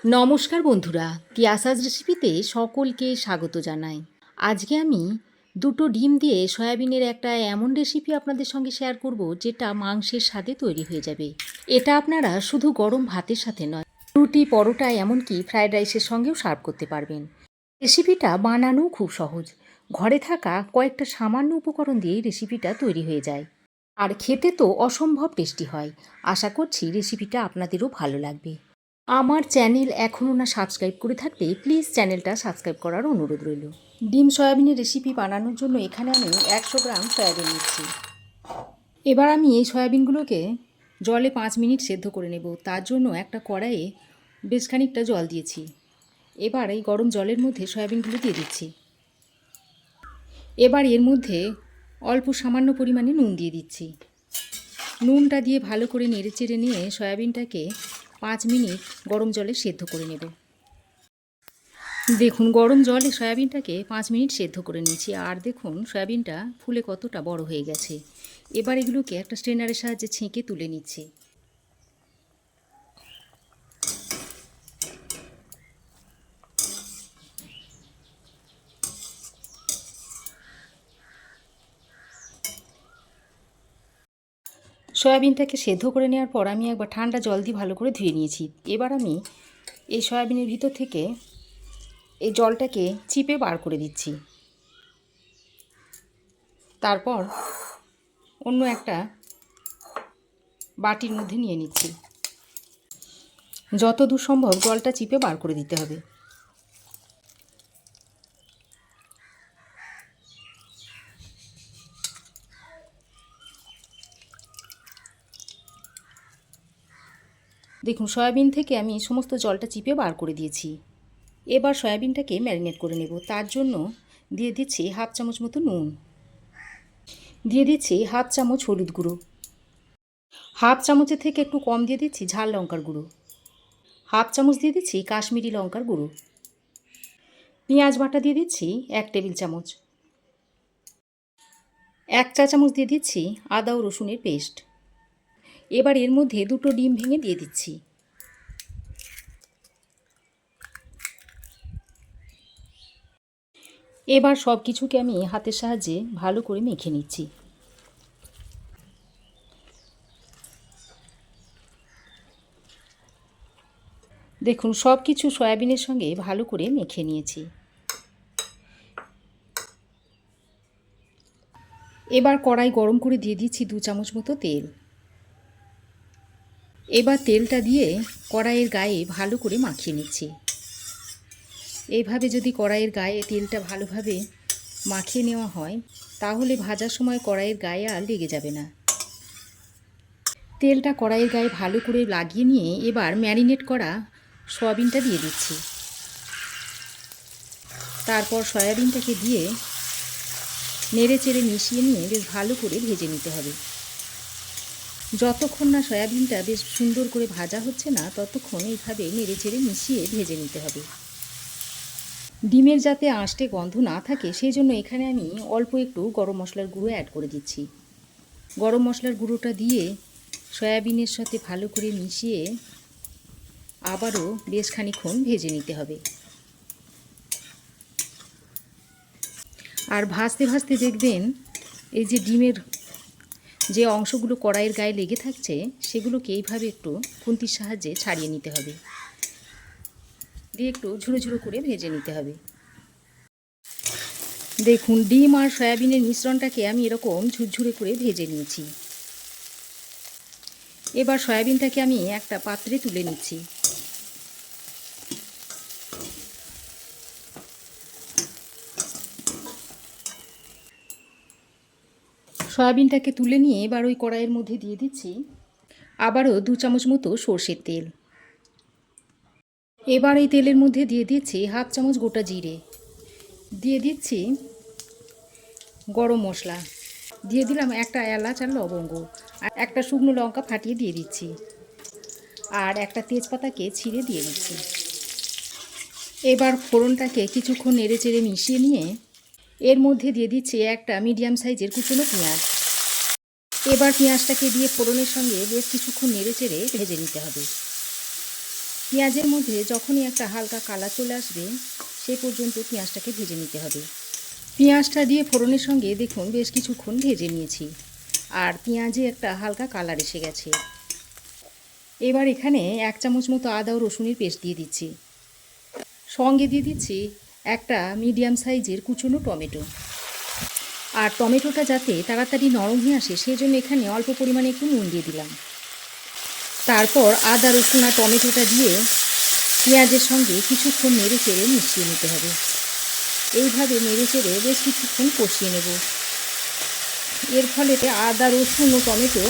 নমস্কার বন্ধুরা, তিয়াসাজ রেসিপিতে সকলকে স্বাগত জানাই। আজকে আমি দুটো ডিম দিয়ে সয়াবিনের একটা এমন রেসিপি আপনাদের সঙ্গে শেয়ার করব যেটা মাংসের স্বাদে তৈরি হয়ে যাবে। এটা আপনারা শুধু গরম ভাতের সাথে নয়, রুটি, পরোটা, এমনকি ফ্রায়েড রাইসের সঙ্গেও সার্ভ করতে পারবেন। রেসিপিটা বানানো খুব সহজ। ঘরে থাকা কয়েকটা সামান্য উপকরণ দিয়েই রেসিপিটা তৈরি হয়ে যায়। আর খেতে তো অসম্ভব টেস্টি হয়। আশা করছি রেসিপিটা আপনাদেরও ভালো লাগবে। আমার চ্যানেল এখনও না সাবস্ক্রাইব করে থাকলে প্লিজ চ্যানেলটা সাবস্ক্রাইব করার অনুরোধ রইল। ডিম সয়াবিনের রেসিপি বানানোর জন্য এখানে আমি 100 গ্রাম সয়াবিন নিচ্ছি। এবার আমি এই সয়াবিনগুলোকে জলে 5 মিনিট সেদ্ধ করে নেব। তার জন্য একটা কড়াইয়ে বেশ খানিকটা জল দিয়েছি। এবার এই গরম জলের মধ্যে সয়াবিনগুলো দিয়ে দিচ্ছি। এবার এর মধ্যে অল্প সামান্য পরিমাণে নুন দিয়ে দিচ্ছি। নুনটা দিয়ে ভালো করে নেড়েচেড়ে নিয়ে সয়াবিনটাকে 5 মিনিট গরম জলে সেদ্ধ করে নেব। দেখুন, গরম জলে সয়াবিনটাকে 5 মিনিট সেদ্ধ করে নিয়েছি। আর দেখুন সয়াবিনটা ফুলে কতটা বড় হয়ে গেছে। এবার এগুলোকে একটা স্ট্রেনারের সাহায্যে ছেঁকে তুলে নিচ্ছি। সয়াবিনটাকে সেদ্ধ করে নেওয়ার পর আমি একবার ঠান্ডা জল দিয়ে ভালো করে ধুয়ে নিয়েছি। এবার আমি এই সয়াবিনের ভিতর থেকে এই জলটাকে চিপে বার করে দিচ্ছি। তারপর অন্য একটা বাটির মধ্যে নিয়ে নিচ্ছি। যত দূর সম্ভব জলটা চিপে বার করে দিতে হবে। দেখুন, সয়াবিন থেকে আমি সমস্ত জলটা চিপে বার করে দিয়েছি। এবার সয়াবিনটাকে ম্যারিনেট করে নেব। তার জন্য দিয়ে দিচ্ছি হাফ চামচ মতো নুন, দিয়ে দিচ্ছি হাফ চামচ হলুদ গুঁড়ো, হাফ চামচের থেকে একটু কম দিয়ে দিচ্ছি ঝাল লঙ্কার গুঁড়ো, হাফ চামচ দিয়ে দিচ্ছি কাশ্মীরি লঙ্কার গুঁড়ো, পেঁয়াজ বাটা দিয়ে দিচ্ছি 1 টেবিল চামচ, 1 চা চামচ দিয়ে দিচ্ছি আদা ও রসুনের পেস্ট। এবার এর মধ্যে দুটো ডিম ভেঙে দিয়ে দিচ্ছি। এবার সব কিছুকে আমি হাতের সাহায্যে ভালো করে মেখে নিচ্ছি। দেখুন, সব কিছু সয়াবিনের সঙ্গে ভালো করে মেখে নিয়েছি। এবার কড়াই গরম করে দিয়ে দিচ্ছি 2 চামচ মতো তেল। এবার তেলটা দিয়ে কড়াইয়ের গায়ে ভালো করে মাখিয়ে নিচ্ছি। এইভাবে যদি কড়াইয়ের গায়ে তেলটা ভালোভাবে মাখিয়ে নেওয়া হয় তাহলে ভাজার সময় কড়াইয়ের গায়ে আর লেগে যাবে না। তেলটা কড়াইয়ের গায়ে ভালো করে লাগিয়ে নিয়ে এবার ম্যারিনেট করা সয়াবিনটা দিয়ে দিচ্ছি। তারপর সয়াবিনটাকে দিয়ে নেড়ে চেড়ে মিশিয়ে নিয়ে বেশ ভালো করে ভেজে নিতে হবে। যতক্ষণ না সয়াবিনটা বেশ সুন্দর করে ভাজা হচ্ছে না ততক্ষণ এইভাবে নেড়ে চেড়ে মিশিয়ে ভেজে নিতে হবে। ডিমের যাতে আঁশটে গন্ধ না থাকে সেই জন্য এখানে আমি অল্প একটু গরম মশলার গুঁড়ো অ্যাড করে দিচ্ছি। গরম মশলার গুঁড়োটা দিয়ে সয়াবিনের সাথে ভালো করে মিশিয়ে আবারও বেশ খানিকক্ষণ ভেজে নিতে হবে। আর ভাজতে ভাজতে দেখবেন এই যে ডিমের যে অংশগুলো কড়াইয়ের গায়ে লেগে থাকছে সেগুলোকে এইভাবে একটু খুন্তির সাহায্যে ছাড়িয়ে নিতে হবে, দিয়ে একটু ঝুড়ো ঝুড়ো করে ভেজে নিতে হবে। দেখুন, ডিম আর সয়াবিনের মিশ্রণটাকে আমি এরকম ঝুরঝুরে করে ভেজে নিয়েছি। এবার সয়াবিনটাকে আমি একটা পাত্রে তুলে নিচ্ছি। সয়াবিনটাকে তুলে নিয়ে এবার ওই কড়াইয়ের মধ্যে দিয়ে দিচ্ছি আবারও 2 চামচ মতো সর্ষের তেল। এবার এই তেলের মধ্যে দিয়ে দিচ্ছি হাফ চামচ গোটা জিরে, দিয়ে দিচ্ছি গরম মশলা, দিয়ে দিলাম একটা এলাচ আর লবঙ্গ, আর একটা শুকনো লঙ্কা ফাটিয়ে দিয়ে দিচ্ছি, আর একটা তেজপাতাকে ছিঁড়ে দিয়ে দিচ্ছি। এবার ফোড়নটাকে কিছুক্ষণ নেড়ে চেড়ে মিশিয়ে নিয়ে এর মধ্যে দিয়ে দিচ্ছি একটা মিডিয়াম সাইজের কুচনো পেঁয়াজ। এবার পেঁয়াজটাকে দিয়ে ফোড়নের সঙ্গে বেশ কিছুক্ষণ নেড়ে চেড়ে ভেজে নিতে হবে। পেঁয়াজের মধ্যে যখনই একটা হালকা কালার চলে আসবে সে পর্যন্ত পেঁয়াজটাকে ভেজে নিতে হবে। পেঁয়াজটা দিয়ে ফোড়নের সঙ্গে দেখুন বেশ কিছুক্ষণ ভেজে নিয়েছি, আর পেঁয়াজে একটা হালকা কালার এসে গেছে। এবার এখানে 1 চামচ মতো আদা ও রসুনের পেস্ট দিয়ে দিচ্ছি। সঙ্গে দিয়ে দিচ্ছি একটা মিডিয়াম সাইজের কুচনো টমেটো। আর টমেটোটা যাতে তাড়াতাড়ি নরম হয়ে আসে সেই জন্য এখানে অল্প পরিমাণে একটু নুন দিয়ে দিলাম। তারপর আদা রসুন আর টমেটোটা দিয়ে পেঁয়াজের সঙ্গে কিছুক্ষণ নেড়ে চেড়ে মিশিয়ে নিতে হবে। এইভাবে নেড়ে চেড়ে বেশ কিছুক্ষণ কষিয়ে নেব। এর ফলে আদা রসুন ও টমেটো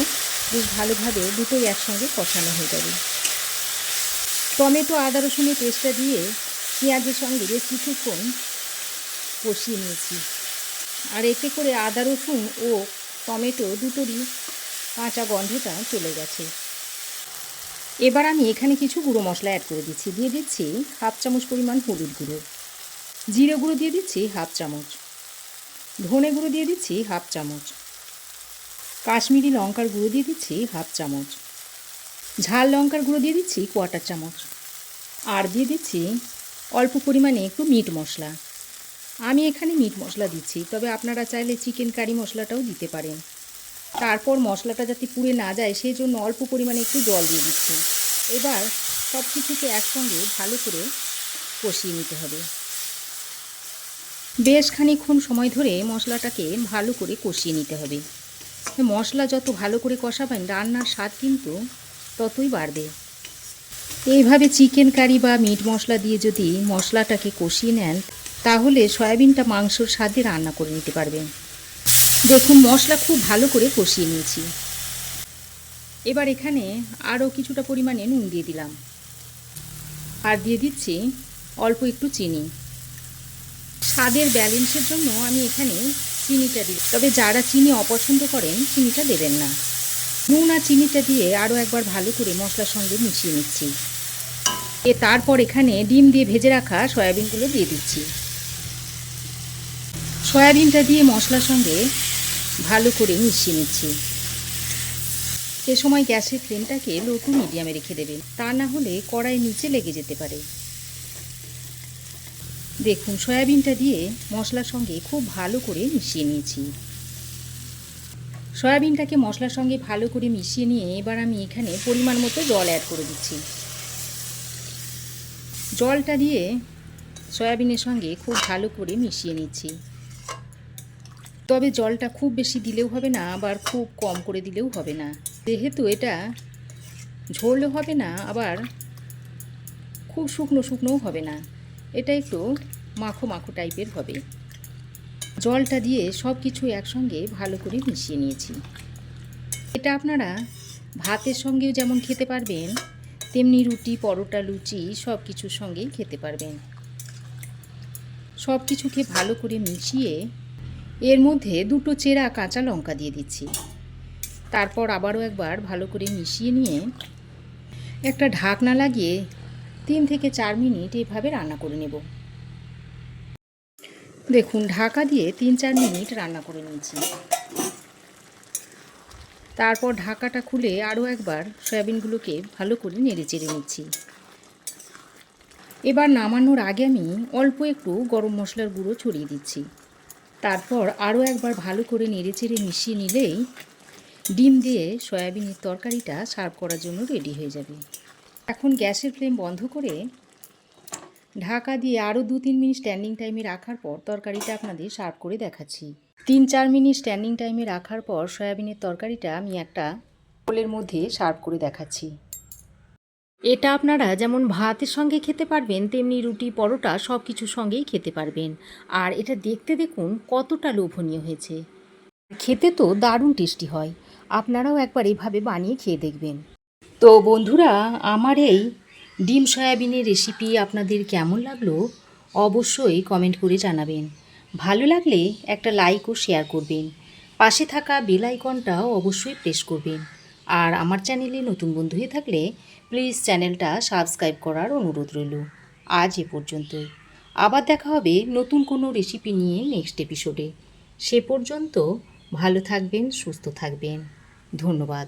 বেশ ভালোভাবে দুটোই একসঙ্গে কষানো হয়ে যাবে। টমেটো আদা রসুনের পেস্টটা দিয়ে পেঁয়াজের সঙ্গে বেশ কিছুক্ষণ কষিয়ে নিয়েছি। আর এতে করে আদা রসুন ও টমেটো দুটোরই কাঁচা গন্ধটা চলে গেছে। এবার আমি এখানে কিছু গুঁড়ো মশলা অ্যাড করে দিচ্ছি। দিয়ে দিচ্ছি 1/2 চামচ পরিমাণ হলুদ গুঁড়ো, জিরে গুঁড়ো দিয়ে দিচ্ছি 1/2 চামচ, ধনে গুঁড়ো দিয়ে দিচ্ছি 1/2 চামচ, কাশ্মীরি লঙ্কার গুঁড়ো দিয়ে দিচ্ছি 1/2 চামচ, ঝাল লঙ্কার গুঁড়ো দিয়ে দিচ্ছি 1/4 চামচ, আর দিয়ে দিচ্ছি অল্প পরিমাণে একটু মিট মশলা। আমি এখানে মিট মশলা দিচ্ছি, তবে আপনারা চাইলে চিকেন কারি মশলাটাও দিতে পারেন। তারপর মশলাটা যাতে পুড়ে না যায় সেই জন্য অল্প পরিমাণে একটু জল দিয়ে দিচ্ছি। এবার সব কিছুকে একসঙ্গে ভালো করে কষিয়ে নিতে হবে। বেশ খানিকক্ষণ সময় ধরে মশলাটাকে ভালো করে কষিয়ে নিতে হবে। মশলা যত ভালো করে কষাবেন রান্নার স্বাদ কিন্তু ততই বাড়বে। এইভাবে চিকেন কারি বা মিট মশলা দিয়ে যদি মশলাটাকে কষিয়ে নেন তাহলে সয়াবিনটা মাংসর স্বাদে রান্না করে নিতে পারবেন। দেখুন মশলা খুব ভালো করে কষিয়ে নিয়েছি। এবার এখানে আরও কিছুটা পরিমাণে নুন দিয়ে দিলাম, আর দিয়ে দিচ্ছি অল্প একটু চিনি। স্বাদের ব্যালেন্সের জন্য আমি এখানে চিনিটা দিই, তবে যারা চিনি অপছন্দ করেন চিনিটা দেবেন না। নুন আর চিনিটা দিয়ে আরও একবার ভালো করে মশলার সঙ্গে মিশিয়ে নিচ্ছি। তারপর এখানে ডিম দিয়ে ভেজে রাখা সয়াবিনগুলো দিয়ে দিচ্ছি। সয়াবিনটা দিয়ে মশলার সঙ্গে ভালো করে মিশিয়ে নিচ্ছি। সে সময় গ্যাসের ফ্লেমটাকে লো টু মিডিয়ামে রেখে দেবেন, তা না হলে কড়াইয়ের নিচে লেগে যেতে পারে। দেখুন সয়াবিনটা দিয়ে মশলার সঙ্গে খুব ভালো করে মিশিয়ে নিয়েছি। সয়াবিনটাকে মশলার সঙ্গে ভালো করে মিশিয়ে নিয়ে এবার আমি এখানে পরিমাণ মতো জল অ্যাড করে দিচ্ছি। জলটা দিয়ে সয়াবিনের সঙ্গে খুব ভালো করে মিশিয়ে নিচ্ছি। তবে জলটা খুব বেশি দিলেও হবে না, আবার খুব কম করে দিলেও হবে না। যেহেতু এটা ঝোলও হবে না, আবার খুব শুকনো শুকনোও হবে না, এটা একটু মাখো মাখো টাইপের হবে। জলটা দিয়ে সব কিছু একসঙ্গে ভালো করে মিশিয়ে নিয়েছি। এটা আপনারা ভাতের সঙ্গেও যেমন খেতে পারবেন, তেমনি রুটি, পরোটা, লুচি সব কিছুর সঙ্গেই খেতে পারবেন। সব কিছুকে ভালো করে মিশিয়ে এর মধ্যে 2টো চেরা কাঁচা লঙ্কা দিয়ে দিচ্ছি। তারপর আবারও একবার ভালো করে মিশিয়ে নিয়ে একটা ঢাকনা লাগিয়ে 3 থেকে 4 মিনিট এভাবে রান্না করে নেব। দেখুন ঢাকা দিয়ে 3-4 মিনিট রান্না করে নিয়েছি। তারপর ঢাকাটা খুলে আরও একবার সয়াবিনগুলোকে ভালো করে নেড়ে চেড়ে নিচ্ছি। এবার নামানোর আগে আমি অল্প একটু গরম মশলার গুঁড়ো ছড়িয়ে দিচ্ছি। তারপর আরও একবার ভালো করে নেড়ে চেড়ে মিশিয়ে নিলেই ডিম দিয়ে সয়াবিনের তরকারিটা সার্ভ করার জন্য রেডি হয়ে যাবে। এখন গ্যাসের ফ্লেম বন্ধ করে ঢাকা দিয়ে আরও 2-3 মিনিট স্ট্যান্ডিং টাইমে রাখার পর তরকারিটা আপনাদের সার্ভ করে দেখাচ্ছি। 3-4 মিনিট স্ট্যান্ডিং টাইমে রাখার পর সয়াবিনের তরকারিটা আমি একটা বোলের মধ্যে সার্ভ করে দেখাচ্ছি। এটা আপনারা যেমন ভাতের সঙ্গে খেতে পারবেন, তেমনি রুটি, পরোটা সব কিছুর সঙ্গেই খেতে পারবেন। আর এটা দেখতে দেখুন কতটা লোভনীয় হয়েছে। খেতে তো দারুণ টেস্টি হয়। আপনারাও একবার এভাবে বানিয়ে খেয়ে দেখবেন। তো বন্ধুরা, আমার এই ডিম সয়াবিনের রেসিপি আপনাদের কেমন লাগলো অবশ্যই কমেন্ট করে জানাবেন। ভালো লাগলে একটা লাইক ও শেয়ার করবেন। পাশে থাকা বেল আইকনটাও অবশ্যই প্রেস করবেন। আর আমার চ্যানেলে নতুন বন্ধু হয়ে থাকলে প্লিজ চ্যানেলটা সাবস্ক্রাইব করার অনুরোধ রইল। আজ এ পর্যন্তই। আবার দেখা হবে নতুন কোনো রেসিপি নিয়ে নেক্সট এপিসোডে। সে পর্যন্ত ভালো থাকবেন, সুস্থ থাকবেন। ধন্যবাদ।